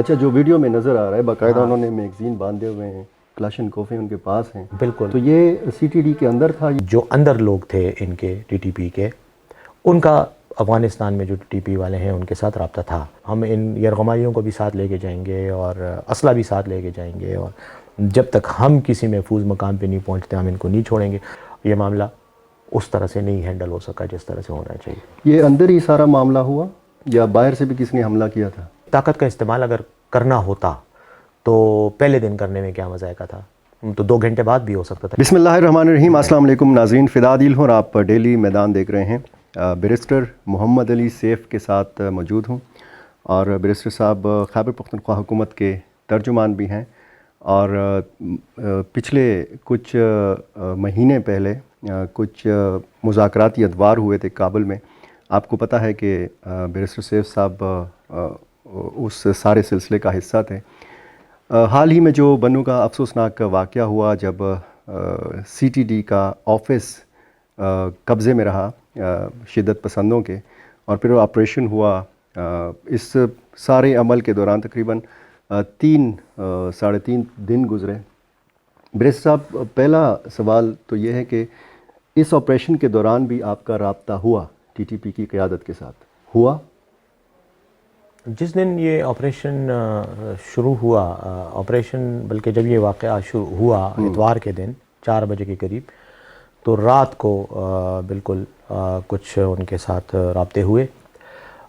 اچھا، جو ویڈیو میں نظر آ رہا ہے باقاعدہ انہوں نے میگزین باندھے ہوئے ہیں، کلاشن کوفے ان کے پاس ہیں، بالکل. تو یہ سی ٹی ڈی کے اندر تھا؟ جو اندر لوگ تھے ان کے ٹی ٹی پی کے، ان کا افغانستان میں جو ٹی ٹی پی والے ہیں ان کے ساتھ رابطہ تھا. ہم ان یرغمالیوں کو بھی ساتھ لے کے جائیں گے اور اسلحہ بھی ساتھ لے کے جائیں گے، اور جب تک ہم کسی محفوظ مقام پہ نہیں پہنچتے ہم ان کو نہیں چھوڑیں گے. یہ معاملہ اس طرح سے نہیں ہینڈل ہو سکا جس طرح سے ہونا چاہیے. یہ اندر ہی سارا معاملہ ہوا یا باہر سے بھی کسی نے حملہ کیا تھا؟ طاقت کا استعمال اگر کرنا ہوتا تو پہلے دن کرنے میں کیا مذائقہ تھا، تو 2 گھنٹے بعد بھی ہو سکتا تھا. بسم اللہ الرحمن الرحیم. السلام علیکم ناظرین، فداء عادل ہوں اور آپ ڈیلی میدان دیکھ رہے ہیں. بیرسٹر محمد علی سیف کے ساتھ موجود ہوں، اور بیرسٹر صاحب خیبر پختونخوا حکومت کے ترجمان بھی ہیں، اور پچھلے کچھ مہینے پہلے کچھ مذاکراتی ادوار ہوئے تھے کابل میں. آپ کو پتہ ہے کہ بیرسٹر سیف صاحب اس سارے سلسلے کا حصہ تھے. حال ہی میں جو بنو کا افسوسناک واقعہ ہوا جب سی ٹی ڈی کا آفس قبضے میں رہا شدت پسندوں کے، اور پھر وہ آپریشن ہوا، اس سارے عمل کے دوران تقریباً 3.5 دن گزرے. بیرسٹر صاحب، پہلا سوال تو یہ ہے کہ اس آپریشن کے دوران بھی آپ کا رابطہ ہوا ٹی ٹی پی کی قیادت کے ساتھ؟ ہوا؟ جس دن یہ آپریشن شروع ہوا، بلکہ جب یہ واقعہ شروع ہوا اتوار کے دن 4 بجے کے قریب، تو رات کو بالکل کچھ ان کے ساتھ رابطے ہوئے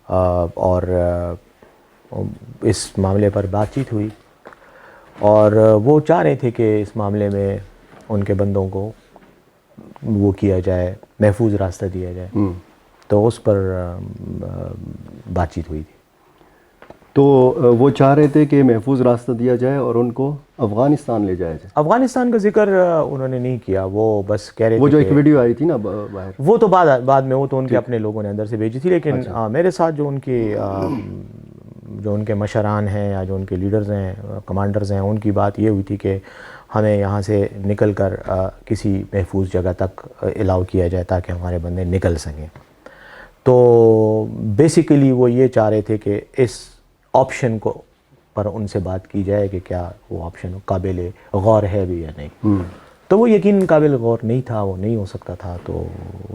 اور اس معاملے پر بات چیت ہوئی، اور وہ چاہ رہے تھے کہ اس معاملے میں ان کے بندوں کو وہ کیا جائے، محفوظ راستہ دیا جائے. تو اس پر بات چیت ہوئی تھی. تو وہ چاہ رہے تھے کہ محفوظ راستہ دیا جائے اور ان کو افغانستان لے جایا جائے؟ افغانستان کا ذکر انہوں نے نہیں کیا، وہ بس کہہ رہے تھے وہ جو ایک ویڈیو آئی تھی نا باہر، وہ تو بعد میں، وہ تو ان کے اپنے لوگوں نے اندر سے بھیجی تھی. لیکن میرے ساتھ جو ان کے مشران ہیں یا جو ان کے لیڈرز ہیں، کمانڈرز ہیں، ان کی بات یہ ہوئی تھی کہ ہمیں یہاں سے نکل کر کسی محفوظ جگہ تک الاؤ کیا جائے تاکہ ہمارے بندے نکل سکیں. تو بیسیکلی وہ یہ چاہ رہے تھے کہ اس آپشن کو پر ان سے بات کی جائے کہ کیا وہ آپشن قابل غور ہے بھی یا نہیں. تو وہ یقیناً قابل غور نہیں تھا، وہ نہیں ہو سکتا تھا، تو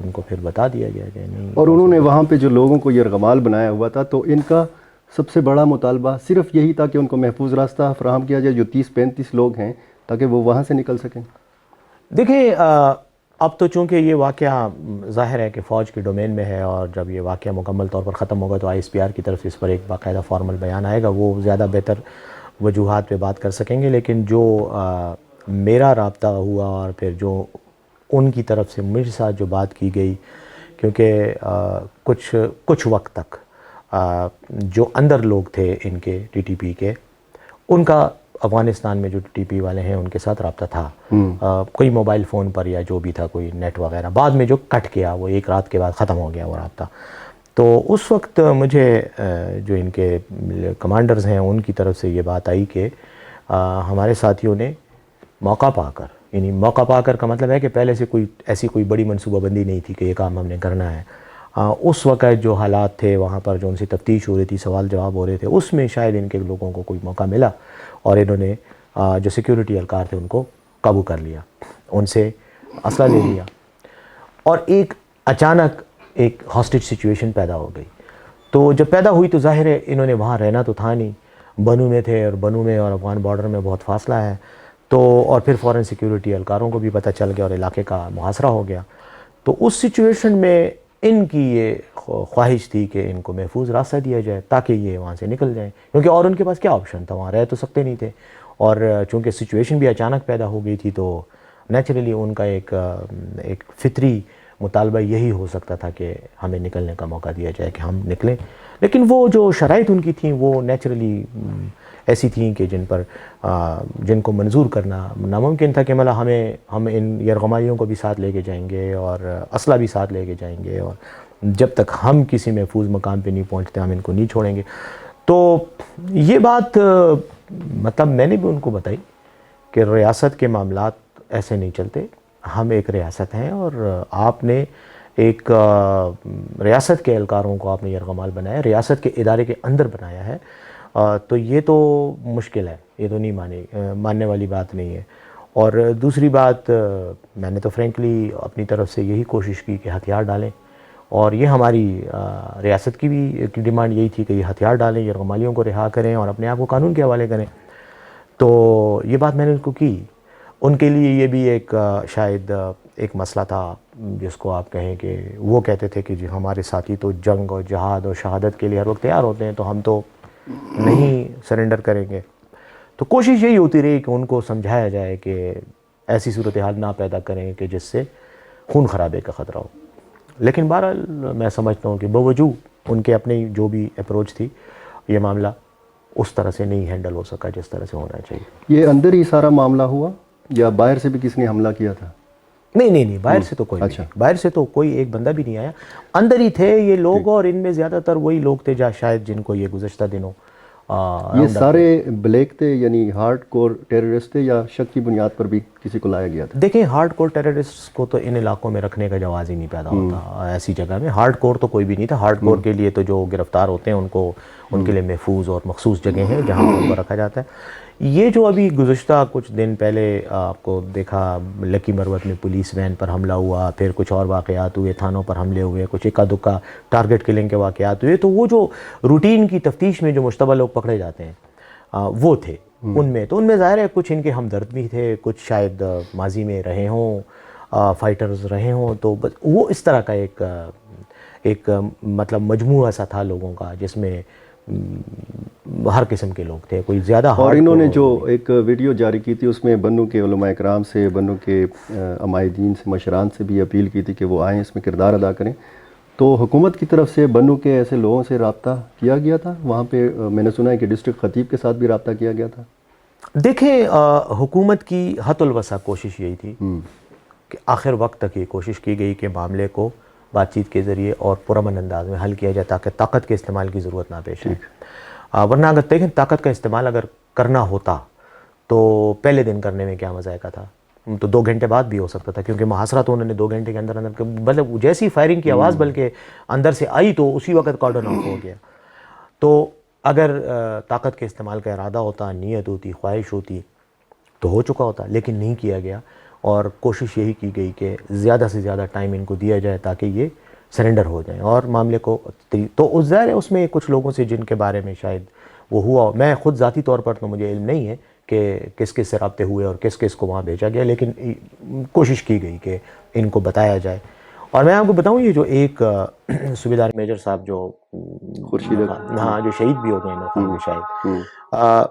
ان کو پھر بتا دیا گیا کہ نہیں. اور انہوں نے وہاں پہ جو لوگوں کو یرغمال بنایا ہوا تھا، تو ان کا سب سے بڑا مطالبہ صرف یہی تھا کہ ان کو محفوظ راستہ فراہم کیا جائے، جو 30-35 لوگ ہیں، تاکہ وہ وہاں سے نکل سکیں. دیکھیں، اب تو چونکہ یہ واقعہ ظاہر ہے کہ فوج کے ڈومین میں ہے، اور جب یہ واقعہ مکمل طور پر ختم ہوگا تو ISPR کی طرف سے اس پر ایک باقاعدہ فارمل بیان آئے گا، وہ زیادہ بہتر وجوہات پہ بات کر سکیں گے. لیکن جو میرا رابطہ ہوا اور پھر جو ان کی طرف سے میرے ساتھ جو بات کی گئی، کیونکہ کچھ وقت تک جو اندر لوگ تھے ان کے ٹی ٹی پی کے، ان کا افغانستان میں جو ٹی ٹی پی والے ہیں ان کے ساتھ رابطہ تھا. کوئی موبائل فون پر یا جو بھی تھا، کوئی نیٹ وغیرہ، بعد میں جو کٹ کیا وہ ایک رات کے بعد ختم ہو گیا وہ رابطہ. تو اس وقت مجھے جو ان کے کمانڈرز ہیں ان کی طرف سے یہ بات آئی کہ ہمارے ساتھیوں نے موقع پا کر، یعنی موقع پا کر کا مطلب ہے کہ پہلے سے کوئی بڑی منصوبہ بندی نہیں تھی کہ یہ کام ہم نے کرنا ہے. اس وقت جو حالات تھے وہاں پر، جو ان سے تفتیش ہو رہی تھی، سوال جواب ہو رہے تھے، اس میں شاید ان کے لوگوں کو کوئی موقع ملا اور انہوں نے جو سیکیورٹی اہلکار تھے ان کو قابو کر لیا، ان سے اسلحہ لے لیا، اور ایک اچانک ایک ہاسٹیج سچویشن پیدا ہو گئی. تو جب پیدا ہوئی تو ظاہر ہے انہوں نے وہاں رہنا تو تھا نہیں، بنو میں تھے، اور بنو میں اور افغان بارڈر میں بہت فاصلہ ہے. تو اور پھر فوراً سیکیورٹی اہلکاروں کو بھی پتہ چل گیا اور علاقے کا محاصرہ ہو گیا. تو اس سچویشن میں ان کی یہ خواہش تھی کہ ان کو محفوظ راستہ دیا جائے تاکہ یہ وہاں سے نکل جائیں، کیونکہ اور ان کے پاس کیا آپشن تھا، وہاں رہ تو سکتے نہیں تھے. اور چونکہ سچویشن بھی اچانک پیدا ہو گئی تھی تو نیچرلی ان کا ایک فطری مطالبہ یہی ہو سکتا تھا کہ ہمیں نکلنے کا موقع دیا جائے کہ ہم نکلیں. لیکن وہ جو شرائط ان کی تھیں وہ نیچرلی ایسی تھیں کہ جن کو منظور کرنا ناممکن تھا. کہ مطلب ہم ان یرغمالیوں کو بھی ساتھ لے کے جائیں گے اور اسلحہ بھی ساتھ لے کے جائیں گے، اور جب تک ہم کسی محفوظ مقام پہ نہیں پہنچتے ہم ان کو نہیں چھوڑیں گے. تو یہ بات مطلب میں نے بھی ان کو بتائی کہ ریاست کے معاملات ایسے نہیں چلتے. ہم ایک ریاست ہیں، اور آپ نے ایک ریاست کے اہلکاروں کو آپ نے یرغمال بنایا، ریاست کے ادارے کے اندر بنایا ہے، تو یہ تو مشکل ہے, یہ تو نہیں ماننے والی بات نہیں ہے. اور دوسری بات, میں نے تو فرینکلی اپنی طرف سے یہی کوشش کی کہ ہتھیار ڈالیں, اور یہ ہماری ریاست کی بھی ڈیمانڈ یہی تھی کہ یہ ہتھیار ڈالیں, یرغمالیوں کو رہا کریں اور اپنے آپ کو قانون کے حوالے کریں. تو یہ بات میں نے ان کو کی. ان کے لیے یہ بھی ایک شاید ایک مسئلہ تھا جس کو آپ کہیں کہ وہ کہتے تھے کہ جی ہمارے ساتھی تو جنگ اور جہاد اور شہادت کے لیے ہر وقت تیار ہوتے ہیں, تو ہم تو نہیں سرنڈر کریں گے. تو کوشش یہی ہوتی رہی کہ ان کو سمجھایا جائے کہ ایسی صورتحال نہ پیدا کریں کہ جس سے خون خرابے کا خطرہ ہو. لیکن بہرحال میں سمجھتا ہوں کہ باوجود ان کے اپنی جو بھی اپروچ تھی, یہ معاملہ اس طرح سے نہیں ہینڈل ہو سکا جس طرح سے ہونا چاہیے. یہ اندر ہی سارا معاملہ ہوا یا باہر سے بھی کس نے حملہ کیا تھا؟ نہیں, باہر سے تو کوئی نہیں, باہر سے تو کوئی ایک بندہ بھی نہیں آیا. اندر ہی تھے یہ لوگ, اور ان میں زیادہ تر وہی لوگ تھے شاید جن کو یہ گزشتہ دنوں یہ سارے بلیک تھے, یعنی ہارڈ کور ٹیررسٹ تھے, یا شک کی بنیاد پر بھی کسی کو لایا گیا تھا؟ دیکھیں, ہارڈ کور ٹیررسٹ کو تو ان علاقوں میں رکھنے کا جواز ہی نہیں پیدا ہوتا. ایسی جگہ میں ہارڈ کور تو کوئی بھی نہیں تھا. ہارڈ کور کے لیے تو جو گرفتار ہوتے ہیں ان کے لیے محفوظ اور مخصوص جگہیں ہیں جہاں ان کو رکھا جاتا ہے. یہ جو ابھی گزشتہ کچھ دن پہلے آپ کو دیکھا, لکی مروت میں پولیس وین پر حملہ ہوا, پھر کچھ اور واقعات ہوئے, تھانوں پر حملے ہوئے, کچھ اکا دکا ٹارگٹ کلنگ کے واقعات ہوئے, تو وہ جو روٹین کی تفتیش میں جو مشتبہ لوگ پکڑے جاتے ہیں وہ تھے ان میں. تو ان میں ظاہر ہے کچھ ان کے ہمدرد بھی تھے, کچھ شاید ماضی میں رہے ہوں, فائٹرز رہے ہوں. تو وہ اس طرح کا ایک مطلب مجموعہ سا تھا لوگوں کا جس میں ہر قسم کے لوگ تھے, کوئی زیادہ. اور انہوں نے جو ایک ویڈیو جاری کی تھی اس میں بنو کے علماء اکرام سے, بنو کے عمائدین سے, مشران سے بھی اپیل کی تھی کہ وہ آئیں, اس میں کردار ادا کریں. تو حکومت کی طرف سے بنو کے ایسے لوگوں سے رابطہ کیا گیا تھا وہاں پہ؟ میں نے سنا ہے کہ ڈسٹرکٹ خطیب کے ساتھ بھی رابطہ کیا گیا تھا. دیکھیں, حکومت کی حد الوسع کوشش یہی تھی کہ آخر وقت تک یہ کوشش کی گئی کہ معاملے کو بات چیت کے ذریعے اور پرامن انداز میں حل کیا جائے تاکہ طاقت کے استعمال کی ضرورت نہ پیش آئے. ورنہ اگر دیکھیں, طاقت کا استعمال اگر کرنا ہوتا تو پہلے دن کرنے میں کیا مذائقہ تھا, تو 2 گھنٹے بعد بھی ہو سکتا تھا, کیونکہ محاصرہ تو انہوں نے 2 گھنٹے کے اندر مطلب جیسی فائرنگ کی آواز بلکہ اندر سے آئی تو اسی وقت کارڈن آف ہو گیا. تو اگر طاقت کے استعمال کا ارادہ ہوتا, نیت ہوتی, خواہش ہوتی تو ہو چکا ہوتا, لیکن نہیں کیا گیا. اور کوشش یہی کی گئی کہ زیادہ سے زیادہ ٹائم ان کو دیا جائے تاکہ یہ سرنڈر ہو جائیں اور معاملے کو. تو ظاہر ہے اس میں کچھ لوگوں سے جن کے بارے میں شاید وہ ہوا, میں خود ذاتی طور پر تو مجھے علم نہیں ہے کہ کس کس سے رابطے ہوئے اور کس کس کو وہاں بھیجا گیا, لیکن کوشش کی گئی کہ ان کو بتایا جائے. اور میں آپ کو بتاؤں, یہ جو ایک صوبیدار میجر صاحب جو ہاں جو شہید بھی ہو گئے ہیں خان شاہد,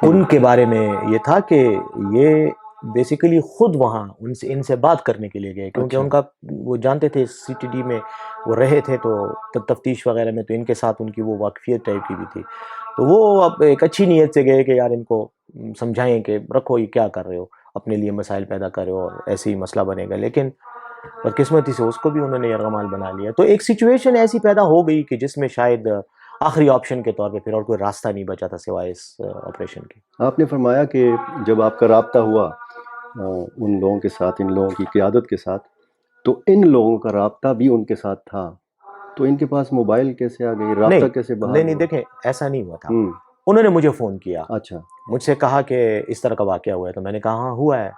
ان کے بارے میں یہ تھا کہ یہ بیسیکلی خود وہاں ان سے بات کرنے کے لیے گئے, کیونکہ ان کا وہ جانتے تھے سی ٹی ڈی میں وہ رہے تھے تو تفتیش وغیرہ میں, تو ان کے ساتھ ان کی وہ واقفیت ٹائپ کی بھی تھی. تو وہ اب ایک اچھی نیت سے گئے کہ یار ان کو سمجھائیں کہ رکھو یہ کیا کر رہے ہو, اپنے لیے مسائل پیدا کر رہے ہو اور ایسے ہی مسئلہ بنے گا. لیکن بدقسمتی سے اس کو بھی انہوں نے یرغمال بنا لیا. تو ایک سچویشن ایسی پیدا ہو گئی کہ جس میں شاید آخری آپشن کے طور پہ پھر اور کوئی راستہ نہیں بچا تھا سوائے اس آپریشن کے. آپ نے فرمایا کہ جب آپ کا رابطہ ہوا ان لوگوں کے ساتھ, ان لوگوں کی قیادت کے ساتھ, تو ان لوگوں کا رابطہ بھی ان کے ساتھ تھا, تو ان کے پاس موبائل کیسے آ گئی, رابطہ کیسے بحال ہوا؟ نہیں دیکھیں, ایسا نہیں ہوا تھا. انہوں نے مجھے فون کیا, اچھا, مجھ سے کہا کہ اس طرح کا واقعہ ہوا ہے. تو میں نے کہا ہاں ہوا ہے.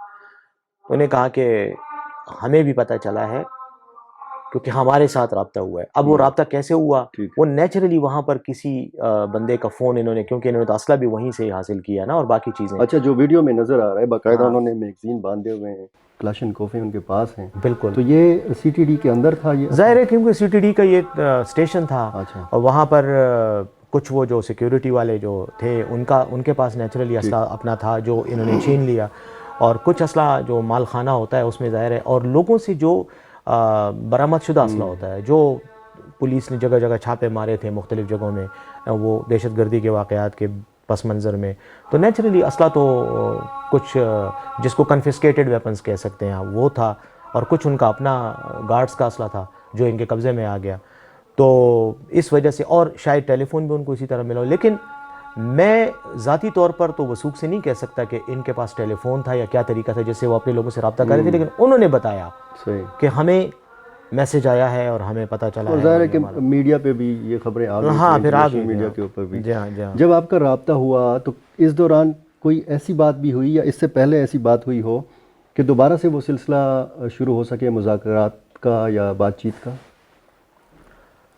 انہوں نے کہا کہ ہمیں بھی پتہ چلا ہے کیونکہ ہمارے ساتھ رابطہ ہوا ہے. اب وہ رابطہ کیسے ہوا, وہ نیچرلی وہاں پر کسی بندے کا فون انہوں نے, کیونکہ انہوں نے تو اسلحہ بھی وہیں سے حاصل کیا نا اور باقی چیزیں. اچھا, جو ویڈیو میں نظر آ رہا ہے باقاعدہ انہوں نے میگزین باندھے ہوئے ہیں, کلاشن کوفے ان کے پاس ہیں. بالکل. تو یہ سی ٹی ڈی کے اندر تھا یہ؟ ظاہر ہے کیونکہ سی ٹی ڈی کا یہ اسٹیشن تھا, اور وہاں پر کچھ وہ جو سیکیورٹی والے جو تھے ان کے پاس نیچرلی اسلحہ اپنا تھا جو انہوں نے چھین لیا, اور کچھ اسلحہ جو مال خانہ ہوتا ہے اس میں ظاہر ہے, اور لوگوں سے جو برآمد شدہ اسلحہ ہوتا ہے جو پولیس نے جگہ جگہ چھاپے مارے تھے مختلف جگہوں میں وہ دہشت گردی کے واقعات کے پس منظر میں, تو نیچرلی اسلحہ تو کچھ جس کو کنفسکیٹڈ ویپنز کہہ سکتے ہیں وہ تھا, اور کچھ ان کا اپنا گارڈز کا اسلحہ تھا جو ان کے قبضے میں آ گیا. تو اس وجہ سے, اور شاید ٹیلی فون بھی ان کو اسی طرح ملا. لیکن میں ذاتی طور پر تو وثوق سے نہیں کہہ سکتا کہ ان کے پاس ٹیلی فون تھا یا کیا طریقہ تھا جس سے وہ اپنے لوگوں سے رابطہ کر رہے تھے, لیکن انہوں نے بتایا کہ ہمیں میسج آیا ہے اور ہمیں پتہ چلا اور ہے. ظاہر ہے کہ میڈیا پہ بھی یہ خبریں آ گئی ہاں تھیں، پھر آ سوشل گئی. میڈیا کے اوپر بھی. جی ہاں جی ہاں. جب آپ کا رابطہ ہوا تو اس دوران کوئی ایسی بات بھی ہوئی یا اس سے پہلے ایسی بات ہوئی ہو کہ دوبارہ سے وہ سلسلہ شروع ہو سکے مذاکرات کا یا بات چیت کا؟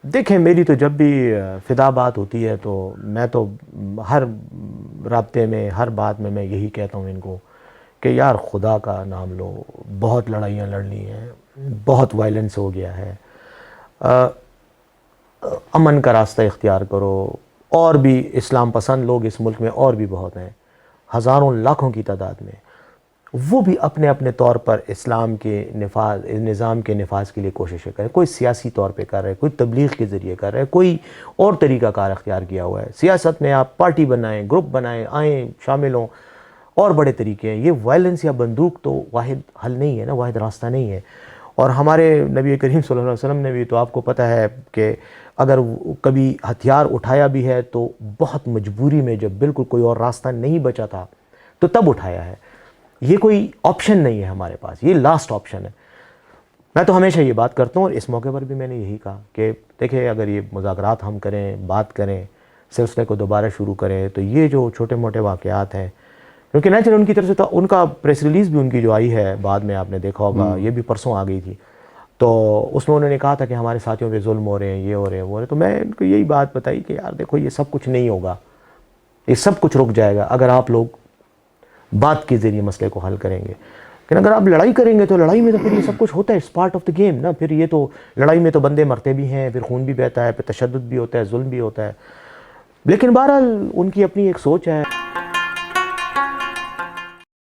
دیکھیں میری تو جب بھی فدا بات ہوتی ہے تو میں تو ہر رابطے میں ہر بات میں یہی کہتا ہوں ان کو کہ یار خدا کا نام لو، بہت لڑائیاں لڑنی ہیں، بہت وائلنس ہو گیا ہے، امن کا راستہ اختیار کرو. اور بھی اسلام پسند لوگ اس ملک میں اور بھی بہت ہیں، ہزاروں لاکھوں کی تعداد میں، وہ بھی اپنے اپنے طور پر اسلام کے نظام کے نفاذ کے لیے کوششیں کریں. کوئی سیاسی طور پہ کر رہے، کوئی تبلیغ کے ذریعے کر رہے، کوئی اور طریقہ کار اختیار کیا ہوا ہے. سیاست میں آپ پارٹی بنائیں، گروپ بنائیں، آئیں، شامل ہوں، اور بڑے طریقے ہیں. یہ وائلنس یا بندوق تو واحد حل نہیں ہے نا، واحد راستہ نہیں ہے. اور ہمارے نبی کریم صلی اللہ علیہ وسلم نے بھی تو آپ کو پتہ ہے کہ اگر کبھی ہتھیار اٹھایا بھی ہے تو بہت مجبوری میں، جب بالکل کوئی اور راستہ نہیں بچا تھا تو تب اٹھایا ہے. یہ کوئی آپشن نہیں ہے ہمارے پاس، یہ لاسٹ آپشن ہے. میں تو ہمیشہ یہ بات کرتا ہوں اور اس موقع پر بھی میں نے یہی کہا کہ دیکھیں اگر یہ مذاکرات ہم کریں، بات کریں، سلسلے کو دوبارہ شروع کریں، تو یہ جو چھوٹے موٹے واقعات ہیں، کیونکہ نیچرل ان کی طرف سے تو ان کا پریس ریلیز بھی ان کی جو آئی ہے بعد میں آپ نے دیکھا ہوگا، یہ بھی پرسوں آ گئی تھی، تو اس میں انہوں نے کہا تھا کہ ہمارے ساتھیوں پہ ظلم ہو رہے ہیں، یہ ہو رہے ہیں، وہ ہو رہے ہیں. تو میں ان کو یہی بات بتائی کہ یار دیکھو یہ سب کچھ نہیں ہوگا، یہ سب کچھ رک جائے گا اگر آپ لوگ بات کے ذریعے مسئلے کو حل کریں گے. لیکن اگر آپ لڑائی کریں گے تو لڑائی میں تو پھر یہ سب کچھ ہوتا ہے، it's part of the game no. پھر یہ تو لڑائی میں تو بندے مرتے بھی ہیں، پھر خون بھی بہتا ہے، پھر تشدد بھی ہوتا ہے، ظلم بھی ہوتا ہے. لیکن بہرحال ان کی اپنی ایک سوچ ہے.